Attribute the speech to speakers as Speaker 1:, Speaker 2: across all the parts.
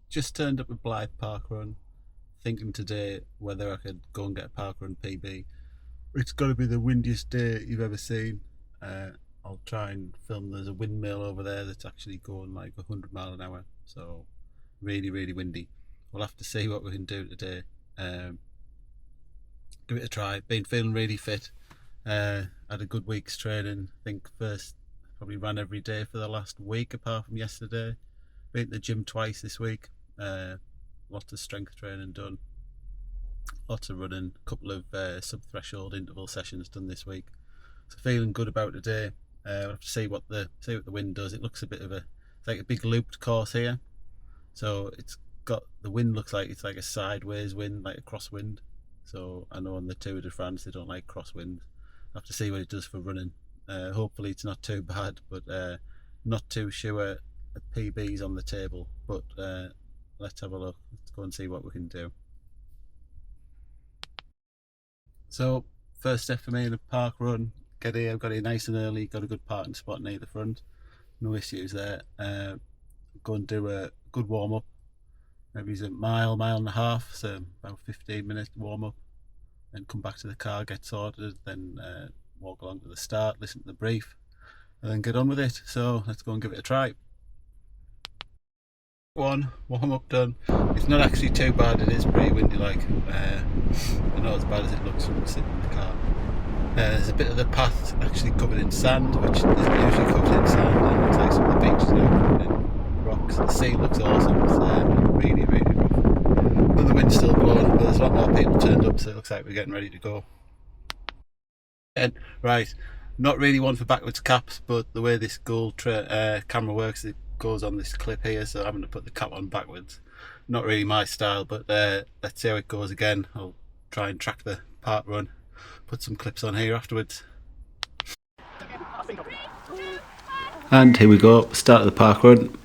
Speaker 1: Just turned up at Blyth Parkrun, thinking today whether I could go and get a parkrun PB. It's got to be the windiest day you've ever seen. I'll try and film. There's a windmill over there that's actually going like 100 mile an hour, so really, really windy. We'll have to see what we can do today. Give it a try. Been feeling really fit. Had a good week's training. I think first probably ran every day for the last week apart from yesterday. Been to the gym twice this week. Lots of strength training done. Lots of running. A couple of sub-threshold interval sessions done this week. So feeling good about today. We'll have to see what the wind does. It looks a bit of it's like a big looped course here. So it's got, the wind looks like it's like a sideways wind, like a crosswind. So I know on the Tour de France they don't like crosswinds. I'll have to see what it does for running. Hopefully it's not too bad, but not too sure a PB's on the table. But let's have a look. Let's go and see what we can do. So first step for me in a park run, get here. I've got here nice and early, got a good parking spot near the front, no issues there. Go and do a good warm up, maybe it's a mile and a half, so about 15 minutes warm up, then come back to the car, get sorted, then walk along to the start, listen to the brief, and then get on with it. So let's go and give it a try. One warm up done. It's not actually too bad. It is pretty windy, like not as bad as it looks from sitting in the car. There's a bit of the path actually covered in sand, which isn't usually covered in sand, and it looks like some of the beaches now covered in rocks. The sea looks awesome. It's really, really rough. But the wind's still blowing, but there's a lot more people turned up, so it looks like we're getting ready to go. And right, not really one for backwards caps, but the way this gold camera works, it goes on this clip here, so I'm having to put the cap on backwards. Not really my style, but let's see how it goes again. I'll try and track the park run, put some clips on here afterwards. And here we go, start of the park run,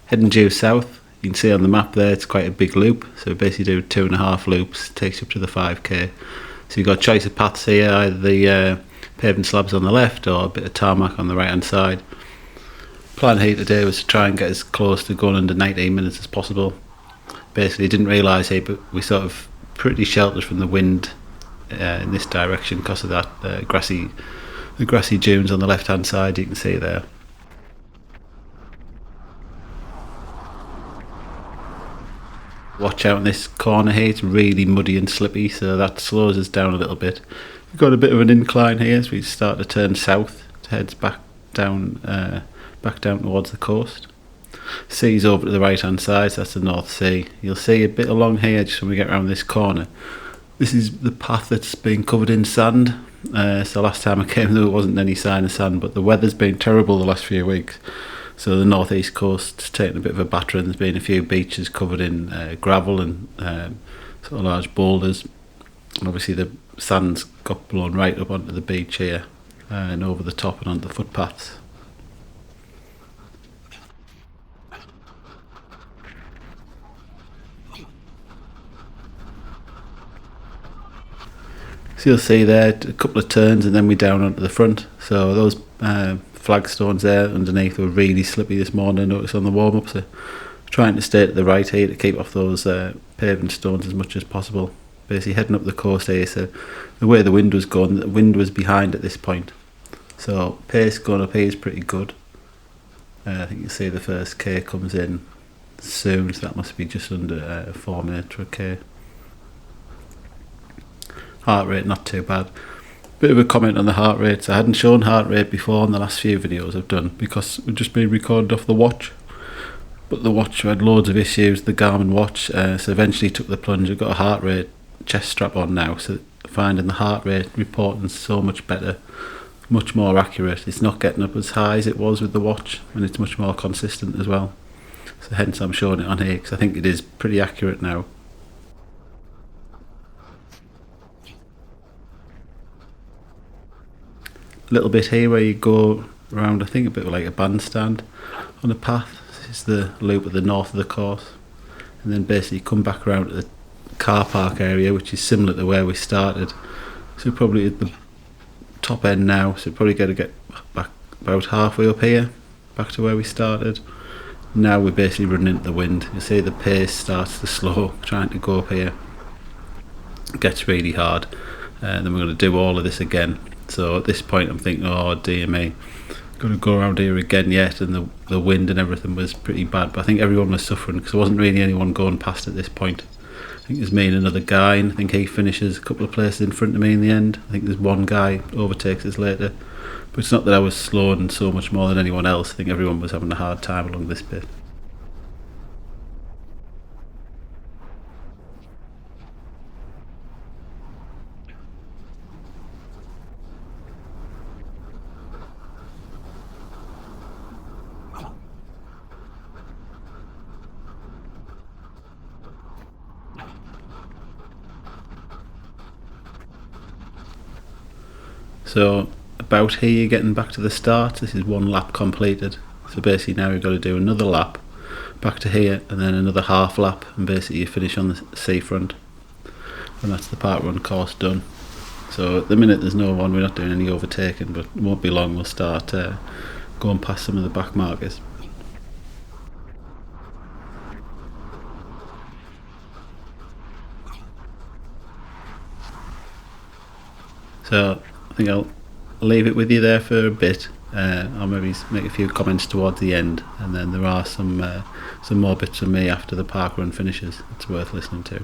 Speaker 1: heading due south. You can see on the map there it's quite a big loop, so we basically do 2.5 loops, takes you up to the 5k. So you've got a choice of paths here, either the paving slabs on the left or a bit of tarmac on the right hand side. Plan here today was to try and get as close to going under 19 minutes as possible. Basically didn't realise here, but we sort of pretty sheltered from the wind in this direction because of that grassy dunes on the left hand side you can see there. Watch out in this corner here, it's really muddy and slippy, so that slows us down a little bit. We've got a bit of an incline here as we start to turn south, it heads back down towards the coast. Sea's over to the right hand side, so that's the North Sea. You'll see a bit along here just when we get around this corner. This is the path that's been covered in sand. So last time I came there wasn't any sign of sand, but the weather's been terrible the last few weeks. So the northeast coast's taken a bit of a battering. There's been a few beaches covered in gravel and sort of large boulders. And obviously the sand's got blown right up onto the beach here and over the top and onto the footpaths. So you'll see there a couple of turns and then we're down onto the front. So those flagstones there underneath were really slippy this morning, I noticed on the warm-up, so trying to stay to the right here to keep off those paving stones as much as possible. Basically heading up the coast here, so the way the wind was going, the wind was behind at this point. So pace going up here is pretty good. I think you'll see the first K comes in soon, so that must be just under 4 minutes for a K. Heart rate not too bad. Bit of a comment on the heart rate. So I hadn't shown heart rate before in the last few videos I've done because we've just been recorded off the watch, but the watch had loads of issues, the Garmin watch, so eventually took the plunge. I've got a heart rate chest strap on now, so finding the heart rate reporting so much better, much more accurate. It's not getting up as high as it was with the watch, and it's much more consistent as well, so hence I'm showing it on here because I think it is pretty accurate now. Little bit here where you go around, I think a bit like a bandstand on a path. This is the loop at the north of the course, and then basically come back around to the car park area, which is similar to where we started. So probably at the top end now, so probably got to get back about halfway up here, back to where we started. now we're basically running into the wind. You see the pace starts to slow, trying to go up here. It gets really hard. And then we're going to do all of this again. So at this point I'm thinking, oh dear me, going to go around here again yet, and the wind and everything was pretty bad. But I think everyone was suffering because there wasn't really anyone going past at this point. I think there's me and another guy, and I think he finishes a couple of places in front of me in the end. I think there's one guy overtakes us later. But it's not that I was slowing so much more than anyone else. I think everyone was having a hard time along this bit. So about here, getting back to the start, this is one lap completed. So basically now we've got to do another lap back to here, and then another half lap, and basically you finish on the seafront, and that's the parkrun course done. So at the minute there's no one, we're not doing any overtaking, but it won't be long we'll start going past some of the back markers. So I think I'll leave it with you there for a bit. I'll maybe make a few comments towards the end, and then there are some more bits from me after the parkrun finishes. It's worth listening to.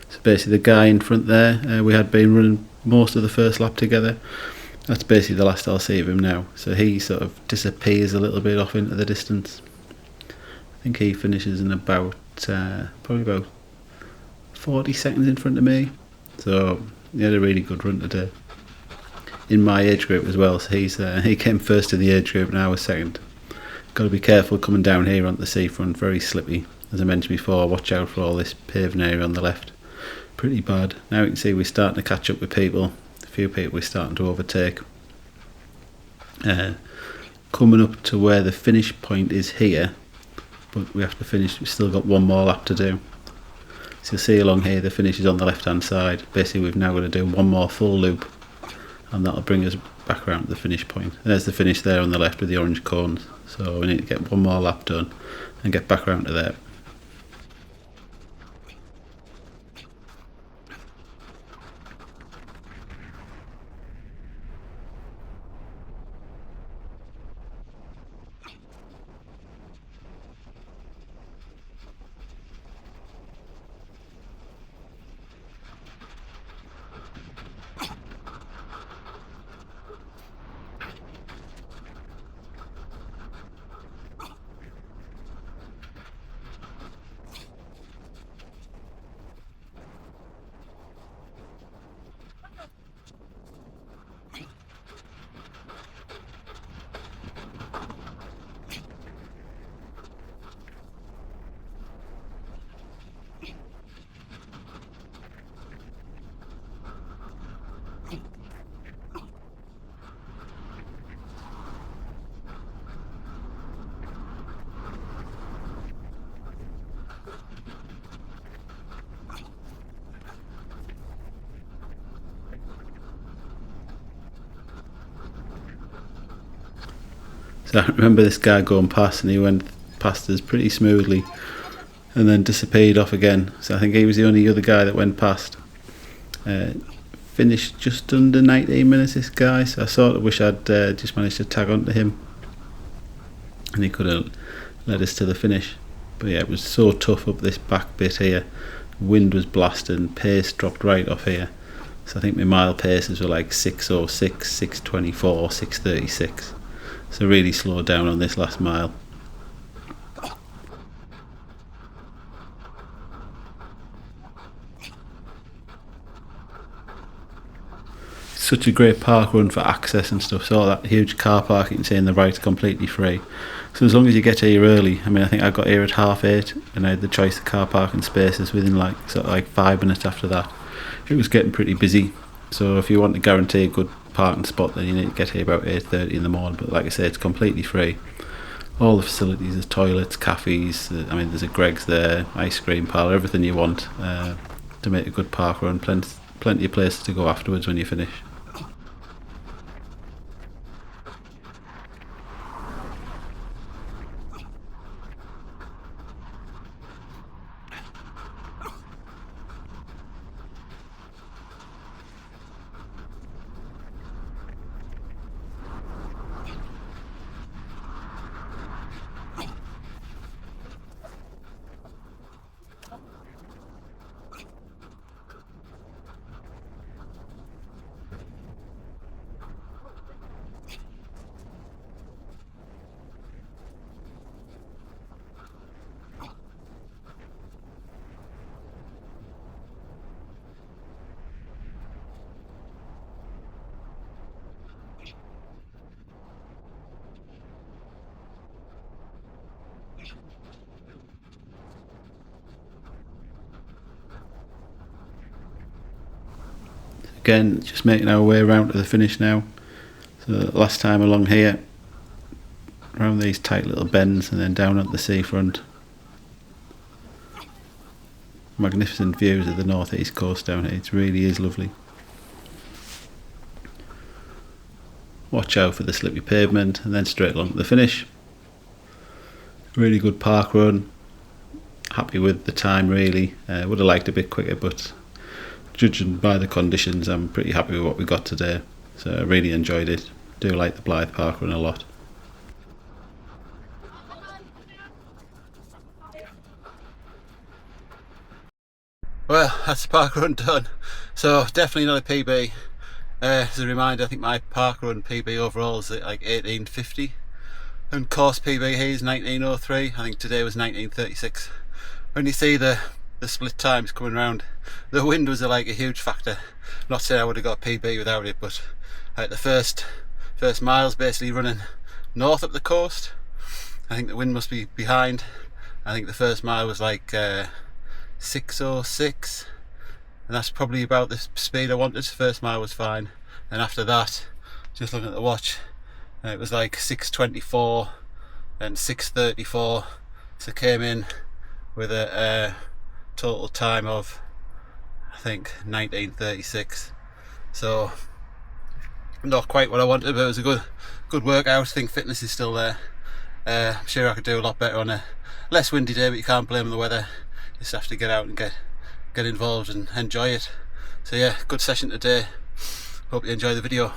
Speaker 1: So basically the guy in front there, we had been running most of the first lap together. That's basically the last I'll see of him now. So he sort of disappears a little bit off into the distance. I think he finishes in about probably about 40 seconds in front of me. So he had a really good run today. In my age group as well, so he came first in the age group and I was second. Got to be careful coming down here onto the seafront, very slippy. As I mentioned before, watch out for all this paving area on the left. Pretty bad. Now you can see we're starting to catch up with people. A few people we're starting to overtake. Coming up to where the finish point is here, but we have to finish, we've still got one more lap to do. So you'll see along here the finish is on the left hand side. Basically we've now got to do one more full loop, and that'll bring us back around to the finish point. There's the finish there on the left with the orange cones. So we need to get one more lap done and get back around to there. So I remember this guy going past, and he went past us pretty smoothly and then disappeared off again. So I think he was the only other guy that went past. Finished just under 19 minutes, this guy, so I sort of wish I'd just managed to tag onto him and he could have led us to the finish. But yeah, it was so tough up this back bit here. Wind was blasting, pace dropped right off here. So I think my mile paces were like 6:06, 6:24, 6:36. So really slowed down on this last mile. Such a great park run for access and stuff. So all that huge car park you can see in the right is completely free. So as long as you get here early, I mean, I think I got here at 8:30 and I had the choice of car parking spaces within like sort of like 5 minutes after that. It was getting pretty busy, so if you want to guarantee a good parking spot, then you need to get here about 8:30 in the morning. But like I say, it's completely free. All the facilities, there's toilets, cafes, I mean there's a Greg's there, ice cream parlour, everything you want to make a good park run. Plenty of places to go afterwards when you finish. Again, just making our way around to the finish now. So last time along here, around these tight little bends and then down at the seafront. Magnificent views of the northeast coast down here, it really is lovely. Watch out for the slippy pavement and then straight along to the finish. Really good park run. Happy with the time really. Would have liked a bit quicker, but judging by the conditions I'm pretty happy with what we got today. So I really enjoyed it. Do like the Blyth Parkrun a lot. Well, that's the parkrun done. So definitely not a PB. As a reminder, I think my parkrun PB overall is like 1850 and course PB here is 1903. I think today was 1936. When you see the split times coming around, the wind was like a huge factor. Not saying I would have got a PB without it, but like the first miles basically running north up the coast, I think the wind must be behind. I think the first mile was like 6:06, and that's probably about the speed I wanted. First mile was fine, and after that, just looking at the watch, it was like 6:24 and 6:34, so came in with a total time of I think 1936. So not quite what I wanted, but it was a good workout. I think fitness is still there. I'm sure I could do a lot better on a less windy day, but you can't blame the weather. You just have to get out and get involved and enjoy it. So yeah, good session today. Hope you enjoy the video.